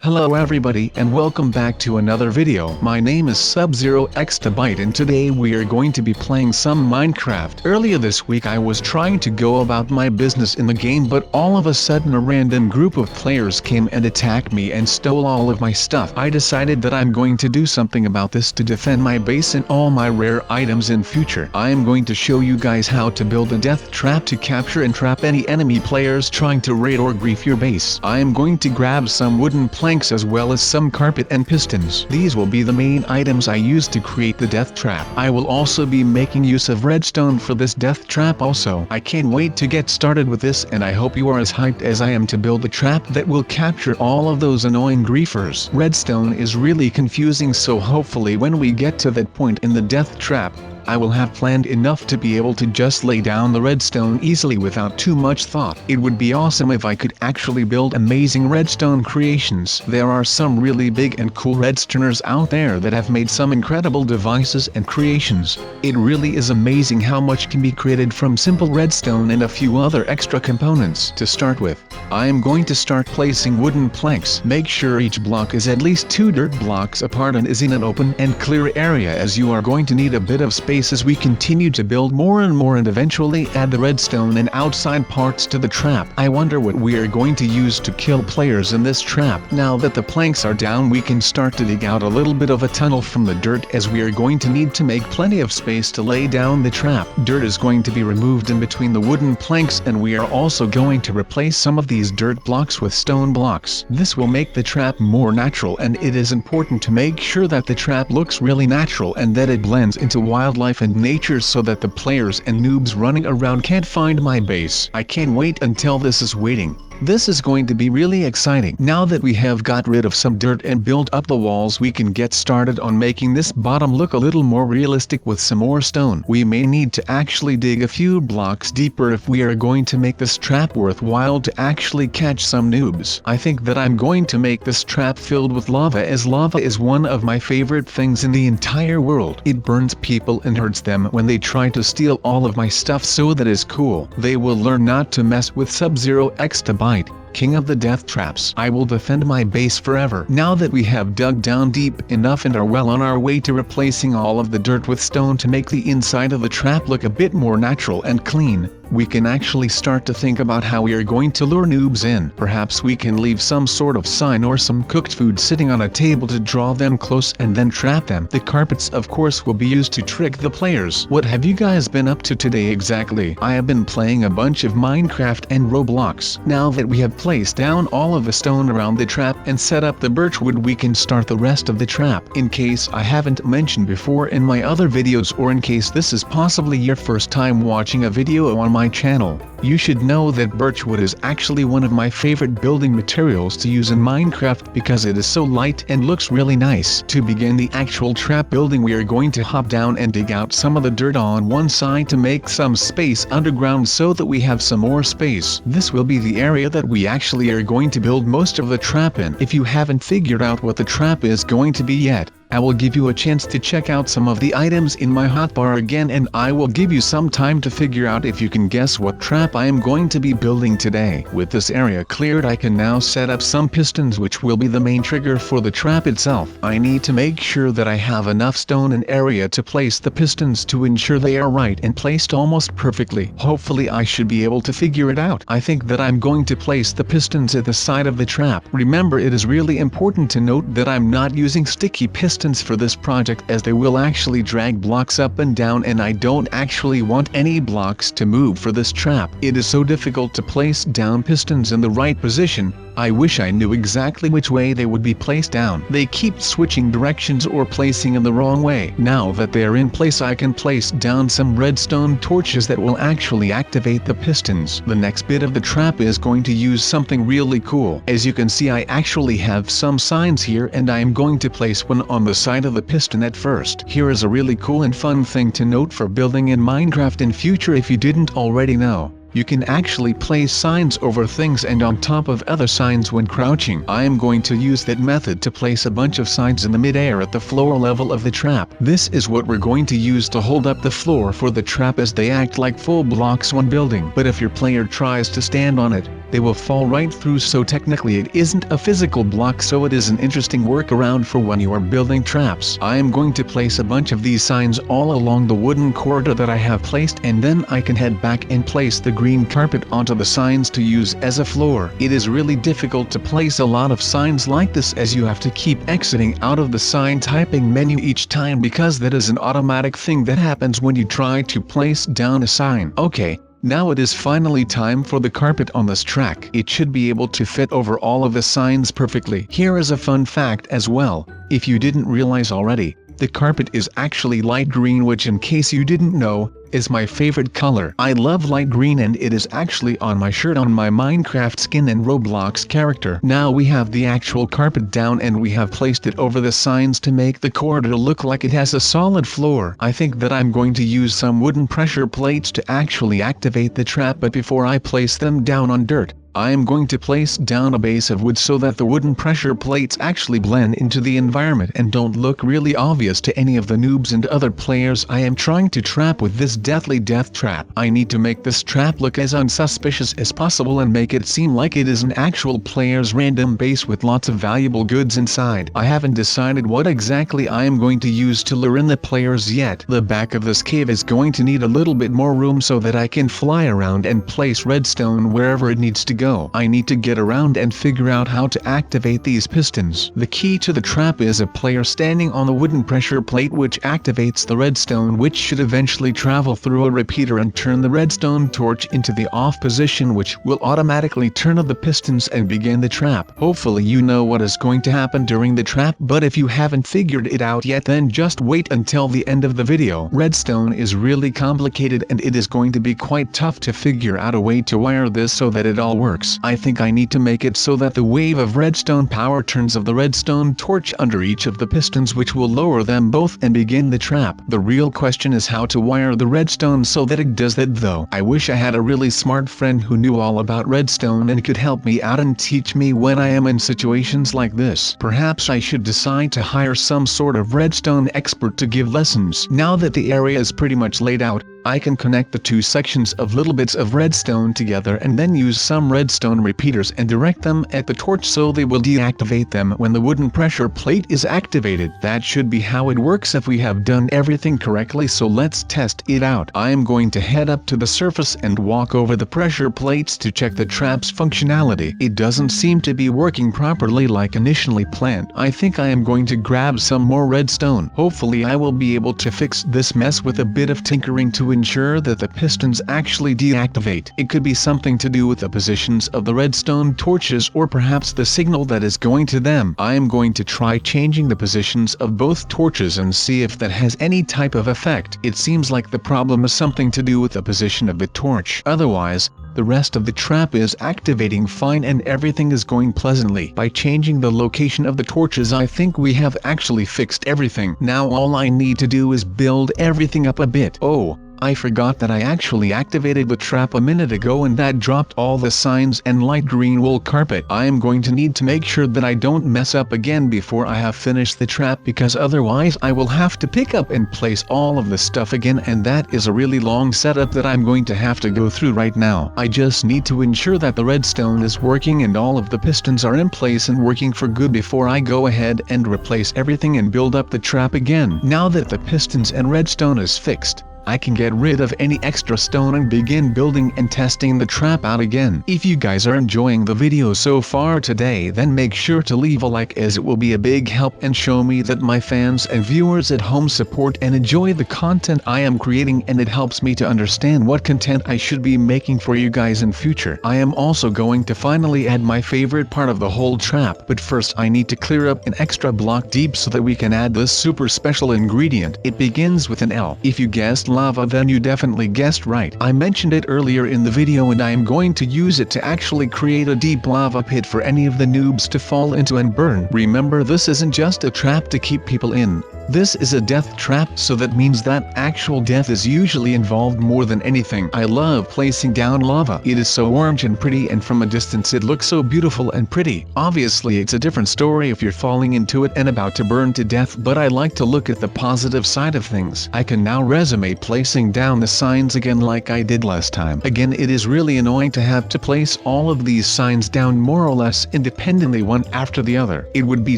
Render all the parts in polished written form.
Hello everybody and welcome back to another video. My name is SubZeroExtabyte and today we are going to be playing some Minecraft. Earlier this week I was trying to go about my business in the game, but all of a sudden a random group of players came and attacked me and stole all of my stuff. I decided that I'm going to do something about this to defend my base and all my rare items in future. I am going to show you guys how to build a death trap to capture and trap any enemy players trying to raid or grief your base. I am going to grab some wooden planks as well as some carpet and pistons. These will be the main items I use to create the death trap. I will also be making use of redstone for this death trap also. I can't wait to get started with this, and I hope you are as hyped as I am to build a trap that will capture all of those annoying griefers. Redstone is really confusing, so hopefully when we get to that point in the death trap, I will have planned enough to be able to just lay down the redstone easily without too much thought. It would be awesome if I could actually build amazing redstone creations. There are some really big and cool redstoners out there that have made some incredible devices and creations. It really is amazing how much can be created from simple redstone and a few other extra components. To start with, I am going to start placing wooden planks. Make sure each block is at least 2 dirt blocks apart and is in an open and clear area, as you are going to need a bit of space as we continue to build more and more and eventually add the redstone and outside parts to the trap. I wonder what we are going to use to kill players in this trap. Now that the planks are down, we can start to dig out a little bit of a tunnel from the dirt, as we are going to need to make plenty of space to lay down the trap. Dirt is going to be removed in between the wooden planks, and we are also going to replace some of these dirt blocks with stone blocks. This will make the trap more natural, and it is important to make sure that the trap looks really natural and that it blends into wildlife and nature so that the players and noobs running around can't find my base. I can't wait until this is waiting. This is going to be really exciting. Now that we have got rid of some dirt and built up the walls, we can get started on making this bottom look a little more realistic with some more stone. We may need to actually dig a few blocks deeper if we are going to make this trap worthwhile to actually catch some noobs. I think that I'm going to make this trap filled with lava, as lava is one of my favorite things in the entire world. It burns people and hurts them when they try to steal all of my stuff, so that is cool. They will learn not to mess with SubZeroExtabyte, king of the death traps. I will defend my base forever. Now that we have dug down deep enough and are well on our way to replacing all of the dirt with stone to make the inside of the trap look a bit more natural and clean, we can actually start to think about how we are going to lure noobs in. Perhaps we can leave some sort of sign or some cooked food sitting on a table to draw them close and then trap them. The carpets of course will be used to trick the players. What have you guys been up to today exactly? I have been playing a bunch of Minecraft and Roblox. Now that we have placed down all of the stone around the trap and set up the birch wood, we can start the rest of the trap. In case I haven't mentioned before in my other videos, or in case this is possibly your first time watching a video on my channel, you should know that birchwood is actually one of my favorite building materials to use in Minecraft because it is so light and looks really nice. To begin the actual trap building, we are going to hop down and dig out some of the dirt on one side to make some space underground so that we have some more space. This will be the area that we actually are going to build most of the trap in. If you haven't figured out what the trap is going to be yet, I will give you a chance to check out some of the items in my hotbar again, and I will give you some time to figure out if you can guess what trap I am going to be building today. With this area cleared, I can now set up some pistons, which will be the main trigger for the trap itself. I need to make sure that I have enough stone and area to place the pistons to ensure they are right and placed almost perfectly. Hopefully I should be able to figure it out. I think that I'm going to place the pistons at the side of the trap. Remember, it is really important to note that I'm not using sticky pistons for this project, as they will actually drag blocks up and down, and I don't actually want any blocks to move for this trap. It is so difficult to place down pistons in the right position. I wish I knew exactly which way they would be placed down. They keep switching directions or placing in the wrong way. Now that they are in place, I can place down some redstone torches that will actually activate the pistons. The next bit of the trap is going to use something really cool. As you can see, I actually have some signs here, and I am going to place one on the side of the piston at first. Here is a really cool and fun thing to note for building in Minecraft in future if you didn't already know. You can actually place signs over things and on top of other signs when crouching. I am going to use that method to place a bunch of signs in the mid-air at the floor level of the trap. This is what we're going to use to hold up the floor for the trap, as they act like full blocks when building. But if your player tries to stand on it, they will fall right through, so technically it isn't a physical block, so it is an interesting workaround for when you are building traps. I am going to place a bunch of these signs all along the wooden corridor that I have placed, and then I can head back and place the green carpet onto the signs to use as a floor. It is really difficult to place a lot of signs like this, as you have to keep exiting out of the sign typing menu each time, because that is an automatic thing that happens when you try to place down a sign. Okay. Now it is finally time for the carpet on this track. It should be able to fit over all of the signs perfectly. Here is a fun fact as well, if you didn't realize already. The carpet is actually light green, which, in case you didn't know, is my favorite color. I love light green, and it is actually on my shirt on my Minecraft skin and Roblox character. Now we have the actual carpet down, and we have placed it over the signs to make the corridor look like it has a solid floor. I think that I'm going to use some wooden pressure plates to actually activate the trap, but before I place them down on dirt, I am going to place down a base of wood so that the wooden pressure plates actually blend into the environment and don't look really obvious to any of the noobs and other players I am trying to trap with this deathly death trap. I need to make this trap look as unsuspicious as possible and make it seem like it is an actual player's random base with lots of valuable goods inside. I haven't decided what exactly I am going to use to lure in the players yet. The back of this cave is going to need a little bit more room so that I can fly around and place redstone wherever it needs to go. I need to get around and figure out how to activate these pistons. The key to the trap is a player standing on the wooden pressure plate, which activates the redstone, which should eventually travel through a repeater and turn the redstone torch into the off position, which will automatically turn on the pistons and begin the trap. Hopefully you know what is going to happen during the trap, but if you haven't figured it out yet, then just wait until the end of the video. Redstone is really complicated, and it is going to be quite tough to figure out a way to wire this so that it all works. I think I need to make it so that the wave of redstone power turns of the redstone torch under each of the pistons, which will lower them both and begin the trap. The real question is how to wire the redstone so that it does that, though. I wish I had a really smart friend who knew all about redstone and could help me out and teach me when I am in situations like this. Perhaps I should decide to hire some sort of redstone expert to give lessons. Now that the area is pretty much laid out, I can connect the two sections of little bits of redstone together and then use some redstone repeaters and direct them at the torch so they will deactivate them when the wooden pressure plate is activated. That should be how it works if we have done everything correctly, so let's test it out. I am going to head up to the surface and walk over the pressure plates to check the trap's functionality. It doesn't seem to be working properly like initially planned. I think I am going to grab some more redstone. Hopefully I will be able to fix this mess with a bit of tinkering to ensure that the pistons actually deactivate. It could be something to do with the positions of the redstone torches, or perhaps the signal that is going to them. I am going to try changing the positions of both torches and see if that has any type of effect. It seems like the problem is something to do with the position of the torch. Otherwise, the rest of the trap is activating fine and everything is going pleasantly. By changing the location of the torches, I think we have actually fixed everything. Now all I need to do is build everything up a bit. Oh, I forgot that I actually activated the trap a minute ago, and that dropped all the signs and light green wool carpet. I am going to need to make sure that I don't mess up again before I have finished the trap, because otherwise I will have to pick up and place all of the stuff again, and that is a really long setup that I'm going to have to go through right now. I just need to ensure that the redstone is working and all of the pistons are in place and working for good before I go ahead and replace everything and build up the trap again. Now that the pistons and redstone is fixed, I can get rid of any extra stone and begin building and testing the trap out again. If you guys are enjoying the video so far today, then make sure to leave a like, as it will be a big help and show me that my fans and viewers at home support and enjoy the content I am creating, and it helps me to understand what content I should be making for you guys in future. I am also going to finally add my favorite part of the whole trap, but first I need to clear up an extra block deep so that we can add this super special ingredient. It begins with an L. If you guessed lava, then you definitely guessed right. I mentioned it earlier in the video, and I am going to use it to actually create a deep lava pit for any of the noobs to fall into and burn. Remember, this isn't just a trap to keep people in. This is a death trap, so that means that actual death is usually involved more than anything. I love placing down lava. It is so orange and pretty, and from a distance it looks so beautiful and pretty. Obviously it's a different story if you're falling into it and about to burn to death, but I like to look at the positive side of things. I can now resume placing down the signs again like I did last time. Again, it is really annoying to have to place all of these signs down more or less independently one after the other. It would be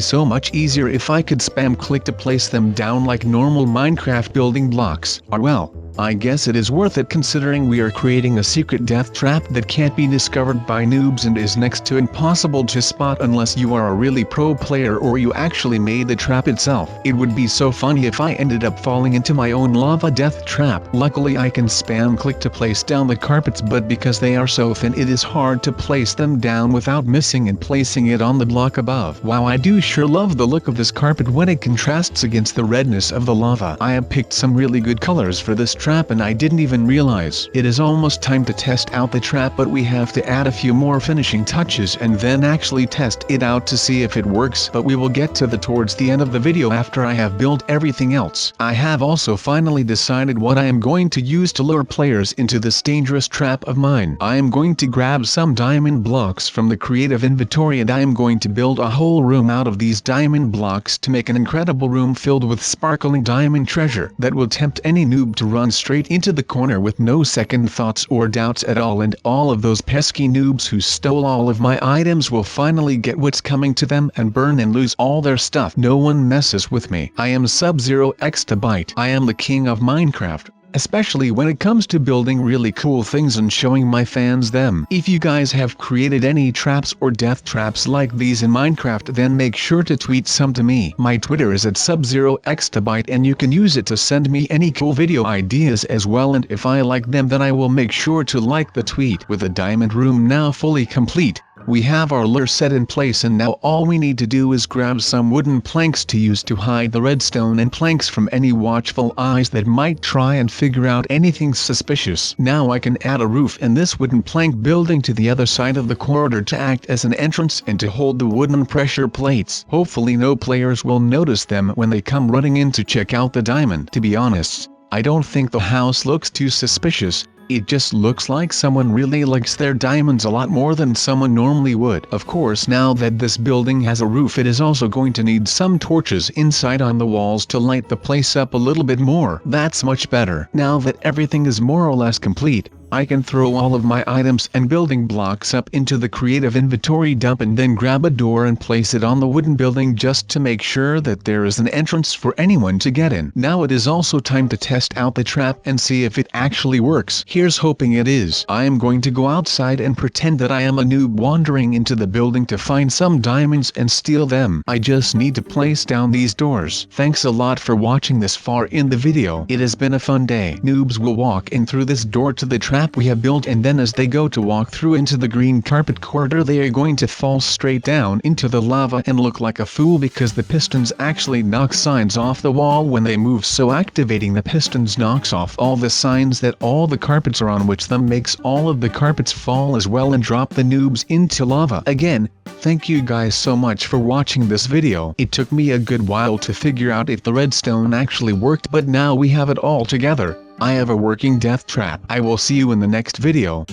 so much easier if I could spam click to place them down like normal Minecraft building blocks. Well, I guess it is worth it considering we are creating a secret death trap that can't be discovered by noobs and is next to impossible to spot unless you are a really pro player or you actually made the trap itself. It would be so funny if I ended up falling into my own lava death trap. Luckily I can spam click to place down the carpets, but because they are so thin it is hard to place them down without missing and placing it on the block above. Wow, I do sure love the look of this carpet when it contrasts against the redness of the lava. I have picked some really good colors for this trap and I didn't even realize. It is almost time to test out the trap, but we have to add a few more finishing touches and then actually test it out to see if it works, but we will get to that towards the end of the video after I have built everything else. I have also finally decided what I am going to use to lure players into this dangerous trap of mine. I am going to grab some diamond blocks from the creative inventory and I am going to build a whole room out of these diamond blocks to make an incredible room filled with sparkling diamond treasure that will tempt any noob to run straight into the corner with no second thoughts or doubts at all, and all of those pesky noobs who stole all of my items will finally get what's coming to them and burn and lose all their stuff. No one messes with me. I am SubZeroExtabyte. I am the king of Minecraft, especially when it comes to building really cool things and showing my fans them. If you guys have created any traps or death traps like these in Minecraft, then make sure to tweet some to me. My Twitter is at SubZeroExtabyte and you can use it to send me any cool video ideas as well, and if I like them then I will make sure to like the tweet. With the diamond room now fully complete, we have our lure set in place and now all we need to do is grab some wooden planks to use to hide the redstone and planks from any watchful eyes that might try and figure out anything suspicious. Now I can add a roof in this wooden plank building to the other side of the corridor to act as an entrance and to hold the wooden pressure plates. Hopefully no players will notice them when they come running in to check out the diamond. To be honest, I don't think the house looks too suspicious. It just looks like someone really likes their diamonds a lot more than someone normally would. Of course, now that this building has a roof, it is also going to need some torches inside on the walls to light the place up a little bit more. That's much better. Now that everything is more or less complete, I can throw all of my items and building blocks up into the creative inventory dump and then grab a door and place it on the wooden building just to make sure that there is an entrance for anyone to get in. Now it is also time to test out the trap and see if it actually works. Here's hoping it is. I am going to go outside and pretend that I am a noob wandering into the building to find some diamonds and steal them. I just need to place down these doors. Thanks a lot for watching this far in the video. It has been a fun day. Noobs will walk in through this door to the trap we have built, and then as they go to walk through into the green carpet corridor they are going to fall straight down into the lava and look like a fool because the pistons actually knock signs off the wall when they move, so activating the pistons knocks off all the signs that all the carpets are on, which then makes all of the carpets fall as well and drop the noobs into lava. Again, thank you guys so much for watching this video. It took me a good while to figure out if the redstone actually worked, but now we have it all together. I have a working death trap. I will see you in the next video.